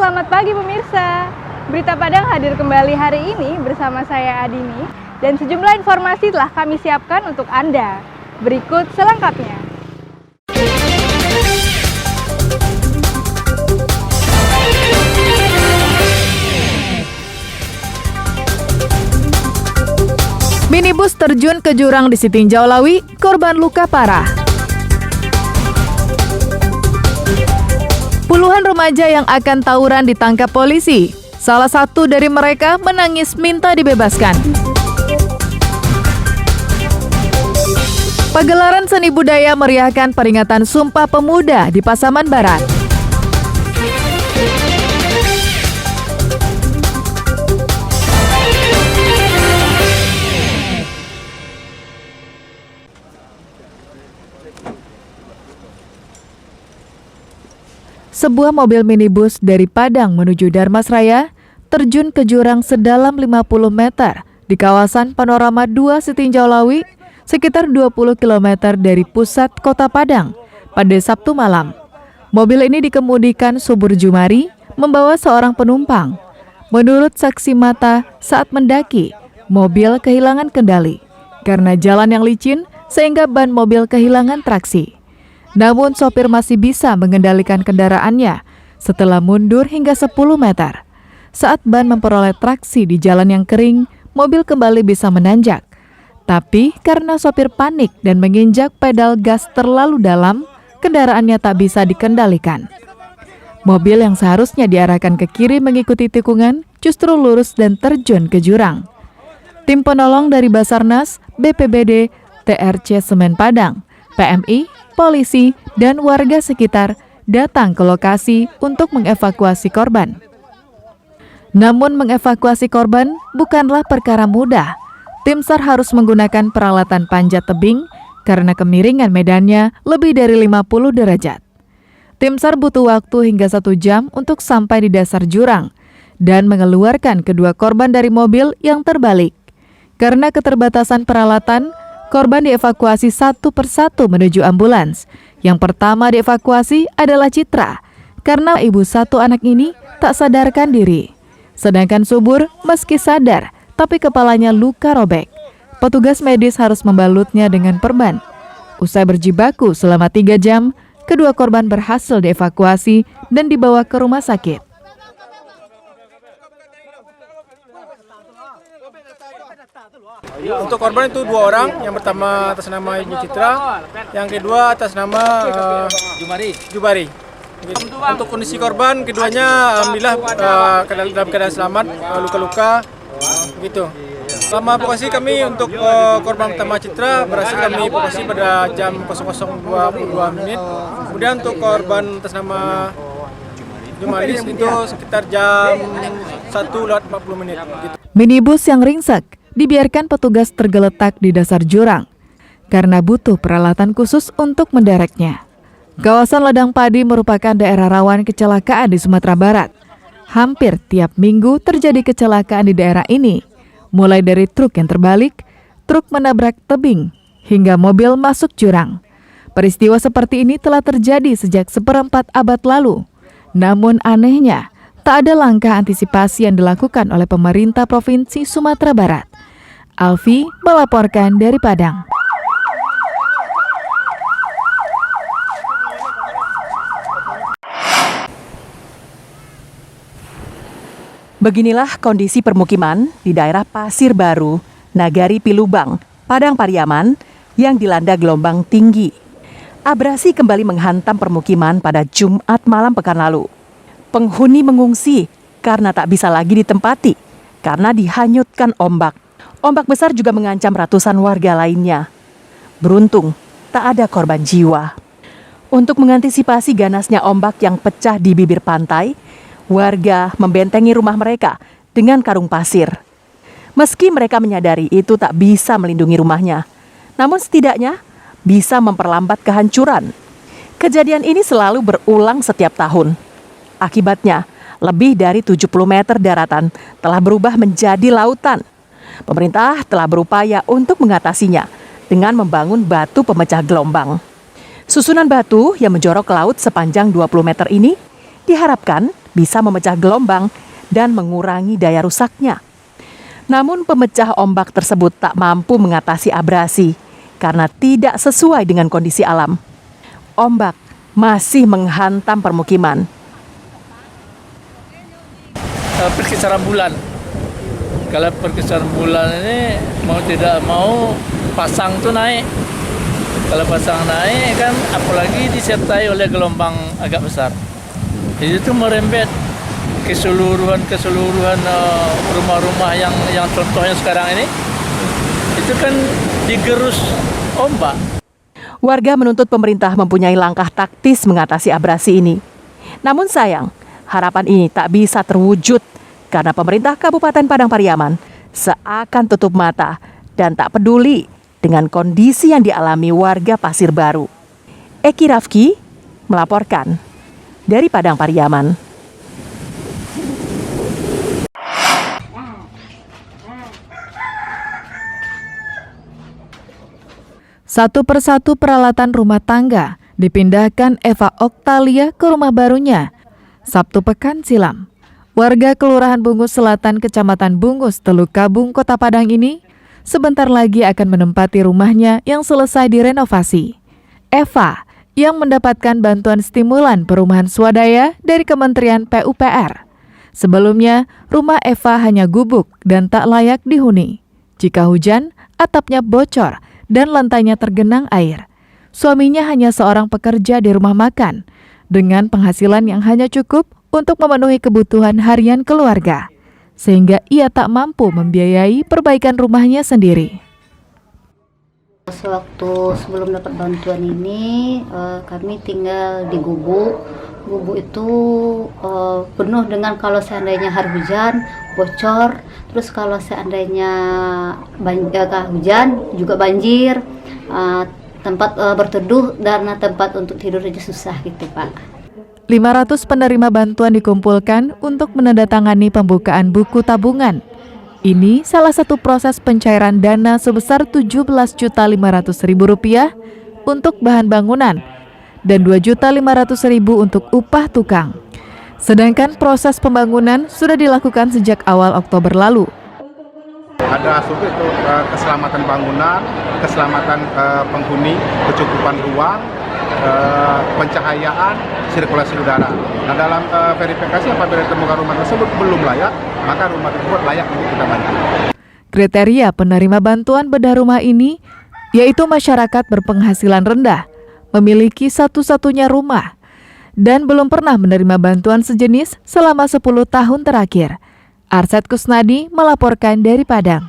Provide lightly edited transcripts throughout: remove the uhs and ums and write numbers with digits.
Selamat pagi pemirsa. Berita Padang hadir kembali hari ini bersama saya Adini dan sejumlah informasi telah kami siapkan untuk Anda. Berikut selengkapnya. Minibus terjun ke jurang di Sitinjau Lawi, korban luka parah. Puluhan remaja yang akan tawuran ditangkap polisi. Salah satu dari mereka menangis minta dibebaskan. Pagelaran seni budaya meriahkan peringatan Sumpah Pemuda di Pasaman Barat. Sebuah mobil minibus dari Padang menuju Darmasraya terjun ke jurang sedalam 50 meter di kawasan Panorama 2 Sitinjau Lawi, sekitar 20 km dari pusat kota Padang pada Sabtu malam. Mobil ini dikemudikan Subur Jumari membawa seorang penumpang. Menurut saksi mata, saat mendaki, mobil kehilangan kendali karena jalan yang licin sehingga ban mobil kehilangan traksi. Namun sopir masih bisa mengendalikan kendaraannya setelah mundur hingga 10 meter. Saat ban memperoleh traksi di jalan yang kering, mobil kembali bisa menanjak. Tapi karena sopir panik dan menginjak pedal gas terlalu dalam, kendaraannya tak bisa dikendalikan. Mobil yang seharusnya diarahkan ke kiri mengikuti tikungan justru lurus dan terjun ke jurang. Tim penolong dari Basarnas, BPBD, TRC Semen Padang, PMI, polisi, dan warga sekitar datang ke lokasi untuk mengevakuasi korban. Namun mengevakuasi korban bukanlah perkara mudah. Tim SAR harus menggunakan peralatan panjat tebing karena kemiringan medannya lebih dari 50 derajat. Tim SAR butuh waktu hingga 1 jam untuk sampai di dasar jurang dan mengeluarkan kedua korban dari mobil yang terbalik. Karena keterbatasan peralatan, korban dievakuasi satu persatu menuju ambulans. Yang pertama dievakuasi adalah Citra, karena ibu satu anak ini tak sadarkan diri. Sedangkan Subur meski sadar, tapi kepalanya luka robek. Petugas medis harus membalutnya dengan perban. Usai berjibaku selama 3 jam, kedua korban berhasil dievakuasi dan dibawa ke rumah sakit. Untuk korban itu 2 orang, yang pertama atas nama Ibu Citra, yang kedua atas nama Jubari. Untuk kondisi korban, keduanya alhamdulillah dalam keadaan selamat, luka-luka, gitu. Selama evakuasi kami untuk korban pertama Citra berhasil kami evakuasi pada jam 00.22 menit. Kemudian untuk korban atas nama Jumari itu sekitar jam 1:40 menit. Gitu. Minibus yang ringsek dibiarkan petugas tergeletak di dasar jurang karena butuh peralatan khusus untuk mendereknya. Kawasan ladang padi merupakan daerah rawan kecelakaan di Sumatera Barat. Hampir tiap minggu terjadi kecelakaan di daerah ini, mulai dari truk yang terbalik, truk menabrak tebing, hingga mobil masuk jurang. Peristiwa seperti ini telah terjadi sejak 1/4 abad lalu. Namun anehnya, tak ada langkah antisipasi yang dilakukan oleh pemerintah Provinsi Sumatera Barat. Alfi melaporkan dari Padang. Beginilah kondisi permukiman di daerah Pasir Baru, Nagari Pilubang, Padang Pariaman yang dilanda gelombang tinggi. Abrasi kembali menghantam permukiman pada Jumat malam pekan lalu. Penghuni mengungsi karena tak bisa lagi ditempati karena dihanyutkan ombak. Ombak besar juga mengancam ratusan warga lainnya. Beruntung, tak ada korban jiwa. Untuk mengantisipasi ganasnya ombak yang pecah di bibir pantai, warga membentengi rumah mereka dengan karung pasir. Meski mereka menyadari itu tak bisa melindungi rumahnya, namun setidaknya bisa memperlambat kehancuran. Kejadian ini selalu berulang setiap tahun. Akibatnya, lebih dari 70 meter daratan telah berubah menjadi lautan. Pemerintah telah berupaya untuk mengatasinya dengan membangun batu pemecah gelombang. Susunan batu yang menjorok ke laut sepanjang 20 meter ini diharapkan bisa memecah gelombang dan mengurangi daya rusaknya. Namun pemecah ombak tersebut tak mampu mengatasi abrasi karena tidak sesuai dengan kondisi alam. Ombak masih menghantam permukiman. Perkisaran bulan. Kalau perkisaran bulan ini mau tidak mau pasang tuh naik. Kalau pasang naik kan apalagi disertai oleh gelombang agak besar. Jadi itu merembet keseluruhan rumah-rumah yang contohnya sekarang ini itu kan digerus ombak. Warga menuntut pemerintah mempunyai langkah taktis mengatasi abrasi ini. Namun sayang, harapan ini tak bisa terwujud karena pemerintah Kabupaten Padang Pariaman seakan tutup mata dan tak peduli dengan kondisi yang dialami warga Pasir Baru. Eki Rafki melaporkan dari Padang Pariaman. Satu persatu peralatan rumah tangga dipindahkan Eva Oktalia ke rumah barunya Sabtu pekan silam. Warga Kelurahan Bungus Selatan, Kecamatan Bungus, Teluk Kabung, Kota Padang ini sebentar lagi akan menempati rumahnya yang selesai direnovasi. Eva yang mendapatkan bantuan stimulan perumahan swadaya dari Kementerian PUPR. Sebelumnya, rumah Eva hanya gubuk dan tak layak dihuni. Jika hujan, atapnya bocor dan lantainya tergenang air. Suaminya hanya seorang pekerja di rumah makan, dengan penghasilan yang hanya cukup untuk memenuhi kebutuhan harian keluarga, sehingga ia tak mampu membiayai perbaikan rumahnya sendiri. Sewaktu sebelum dapat bantuan ini, kami tinggal di gubuk. Gubuk itu penuh dengan kalau seandainya hari hujan, bocor. Terus kalau seandainya hujan, juga banjir. Tempat berteduh dan tempat untuk tidur aja susah gitu, Pak. 500 penerima bantuan dikumpulkan untuk menandatangani pembukaan buku tabungan. Ini salah satu proses pencairan dana sebesar Rp17.500.000 untuk bahan bangunan dan Rp2.500.000 untuk upah tukang. Sedangkan proses pembangunan sudah dilakukan sejak awal Oktober lalu. Ada asup itu keselamatan bangunan, keselamatan penghuni, kecukupan ruang, pencahayaan, sirkulasi udara. Nah, dalam verifikasi apabila ditemukan rumah tersebut belum layak, maka rumah tersebut layak untuk kita bantu. Kriteria penerima bantuan bedah rumah ini yaitu masyarakat berpenghasilan rendah, memiliki satu-satunya rumah, dan belum pernah menerima bantuan sejenis selama 10 tahun terakhir. Arsyad Kusnadi melaporkan dari Padang.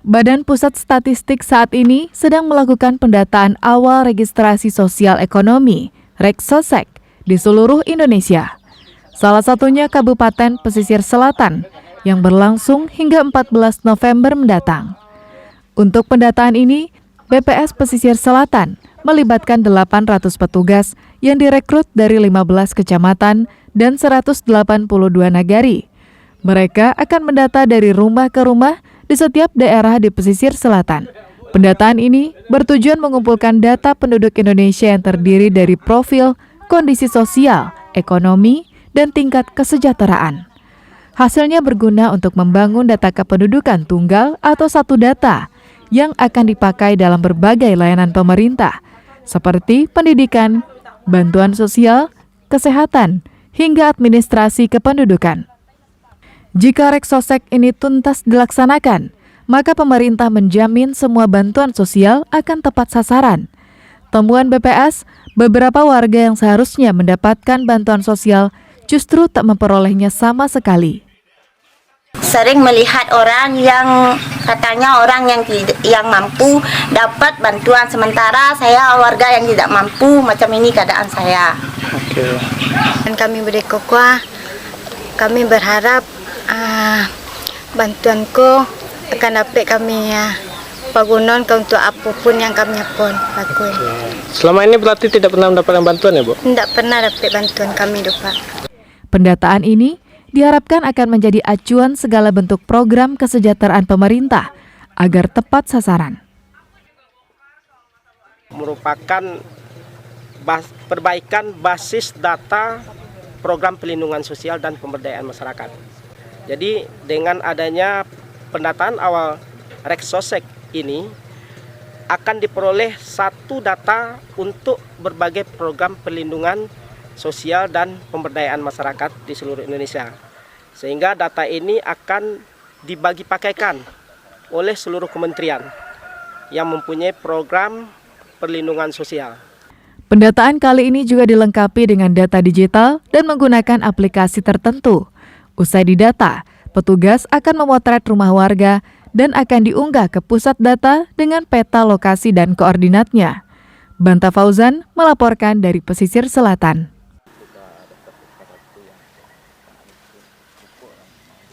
Badan Pusat Statistik saat ini sedang melakukan pendataan awal registrasi sosial ekonomi (Reksosek) di seluruh Indonesia. Salah satunya Kabupaten Pesisir Selatan yang berlangsung hingga 14 November mendatang. Untuk pendataan ini, BPS Pesisir Selatan melibatkan 800 petugas yang direkrut dari 15 kecamatan dan 182 nagari. Mereka akan mendata dari rumah ke rumah di setiap daerah di pesisir selatan. Pendataan ini bertujuan mengumpulkan data penduduk Indonesia yang terdiri dari profil, kondisi sosial, ekonomi, dan tingkat kesejahteraan. Hasilnya berguna untuk membangun data kependudukan tunggal atau satu data yang akan dipakai dalam berbagai layanan pemerintah, seperti pendidikan, bantuan sosial, kesehatan, hingga administrasi kependudukan. Jika Reksosek ini tuntas dilaksanakan, maka pemerintah menjamin semua bantuan sosial akan tepat sasaran. Temuan BPS, beberapa warga yang seharusnya mendapatkan bantuan sosial justru tak memperolehnya sama sekali. Sering melihat orang yang katanya orang yang mampu dapat bantuan, sementara saya warga yang tidak mampu, macam ini keadaan saya. Dan kami berkokoh, kami berharap bantuanku akan dapat kami bangunan untuk apapun yang kami lakukan. Selama ini berarti tidak pernah mendapatkan bantuan ya, Bu? Tidak pernah dapat bantuan kami, Pak. Pendataan ini diharapkan akan menjadi acuan segala bentuk program kesejahteraan pemerintah agar tepat sasaran. Merupakan perbaikan basis data program pelindungan sosial dan pemberdayaan masyarakat. Jadi dengan adanya pendataan awal Reksosek ini akan diperoleh satu data untuk berbagai program perlindungan sosial dan pemberdayaan masyarakat di seluruh Indonesia. Sehingga data ini akan dibagi pakaikan oleh seluruh kementerian yang mempunyai program perlindungan sosial. Pendataan kali ini juga dilengkapi dengan data digital dan menggunakan aplikasi tertentu. Usai didata, petugas akan memotret rumah warga dan akan diunggah ke pusat data dengan peta lokasi dan koordinatnya. Banta Fauzan melaporkan dari pesisir selatan.